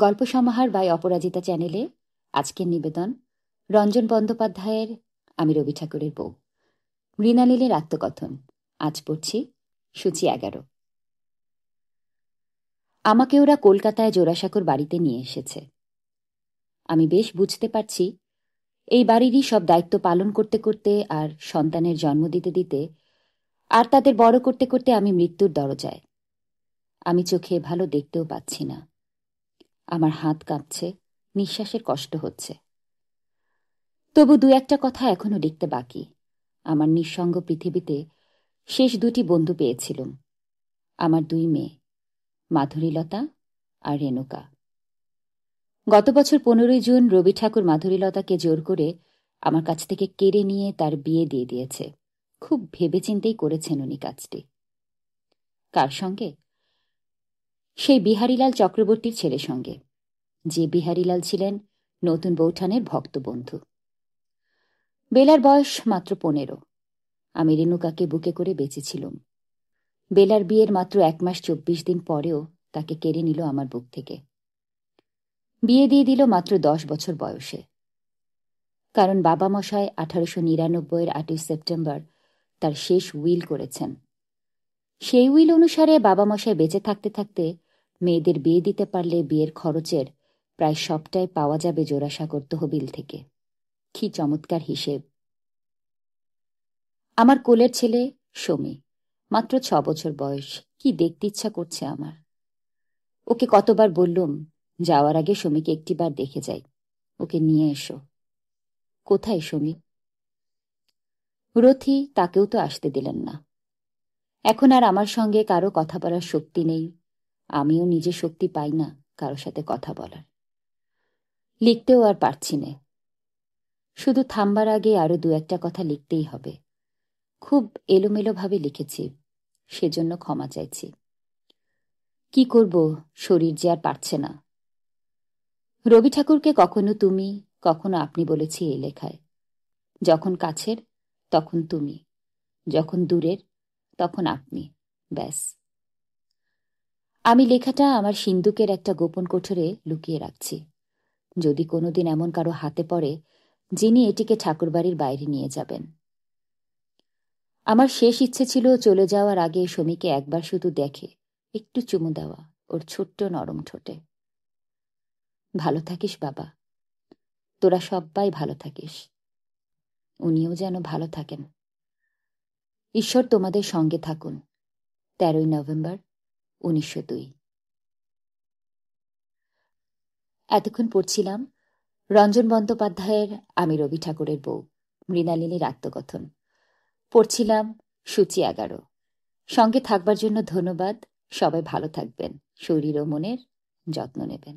গল্প সমাহার বাই অপরাজিতা চ্যানেলে আজকের নিবেদন রঞ্জন বন্দ্যোপাধ্যায়ের আমি রবি ঠাকুরের বউ, মৃণালিনীর আত্মকথন। আজ পড়ছি সূচি 11। আমাকে ওরা কলকাতায় জোড়াসাঁকোর বাড়িতে নিয়ে এসেছে। আমি বেশ বুঝতে পারছি এই বাড়িরই সব দায়িত্ব পালন করতে করতে আর সন্তানের জন্ম দিতে দিতে আর তাদের বড় করতে করতে আমি মৃত্যুর দরজায়। আমি চোখে ভালো দেখতেও পাচ্ছি না। আমার হাত কাঁপছে, নিঃশ্বাসের কষ্ট হচ্ছে। তবু দু একটা কথা এখনো লিখতে বাকি। আমার নিঃসঙ্গ পৃথিবীতে শেষ দুটি বন্ধু পেয়েছিলুম, আমার দুই মেয়ে, মাধুরীলতা আর রেণুকা। গত বছর 15ই জুন রবি ঠাকুর মাধুরীলতাকে জোর করে আমার কাছ থেকে কেড়ে নিয়ে তার বিয়ে দিয়ে দিয়েছে। খুব ভেবেচিন্তেই করেছেন উনি কাজটি। কার সঙ্গে? সেই বিহারীলাল চক্রবর্তীর ছেলের সঙ্গে, যে বিহারীলাল ছিলেন নতুন বৌঠানের ভক্ত বন্ধু। বেলার বয়স মাত্র 15। আমি রেণুকাকে বুকে করে বেঁচেছিলুম। বেলার বিয়ের মাত্র 1 মাস 24 দিন পরেও তাকে কেড়ে নিল আমার বুক থেকে। বিয়ে দিয়ে দিল মাত্র 10 বছর বয়সে। কারণ বাবা মশাই 1899 এর 8ই সেপ্টেম্বর তার শেষ উইল করেছেন। সেই উইল অনুসারে বাবা মশাই বেঁচে থাকতে থাকতে মেয়েদের বিয়ে দিতে পারলে বিয়ের খরচের প্রায় সবটাই পাওয়া যাবে জোড়াসাঁকোর তহবিল থেকে। কি চমৎকার হিসেব! আমার কোলের ছেলে সমী, মাত্র 6 বছর বয়স। কি দেখতে ইচ্ছা করছে আমার। ওকে কতবার বললুম যাওয়ার আগে সমীকে একটিবার দেখে যাই, ওকে নিয়ে এসো। কোথায় সমী? রথি তাকেও তো আসতে দিলেন না। এখন আর আমার সঙ্গে কারো কথা বলার শক্তি নেই, আমিও নিজে শক্তি পাই না কারো সাথে কথা বলার। লিখতেও আর পারছি না। শুধু থামবার আগে আরো দু একটা কথা লিখতেই হবে। খুব এলোমেলোভাবে লিখেছি, সেজন্য ক্ষমা চাইছি। কি করব, শরীর যে আর পারছে না। রবি ঠাকুরকে কখনো তুমি, কখনো আপনি বলেছি এই লেখায়। যখন কাছের তখন তুমি, যখন দূরের তখন আপনি, ব্যাস। আমি লেখাটা আমার সিন্দুকের একটা গোপন কোঠরে লুকিয়ে রাখছি। যদি কোনোদিন এমন কারো হাতে পড়ে যিনি এটিকে ঠাকুরবাড়ির বাইরে নিয়ে যাবেন। আমার শেষ ইচ্ছে ছিল চলে যাওয়ার আগে সমীকে একবার শুধু দেখে একটু চুমু দেওয়া ওর ছোট্ট নরম ঠোঁটে। ভালো থাকিস বাবা, তোরা সবাই ভালো থাকিস। উনিও যেন ভালো থাকেন। ঈশ্বর তোমাদের সঙ্গে থাকুন। 13ই নভেম্বর 1902। এতক্ষণ পড়ছিলাম রঞ্জন বন্দ্যোপাধ্যায়ের আমি রবি ঠাকুরের বউ, মৃণালিনীর আত্মকথন। পড়ছিলাম সূচি 11। সঙ্গে থাকবার জন্য ধন্যবাদ। সবাই ভালো থাকবেন, শরীর ও মনের যত্ন নেবেন।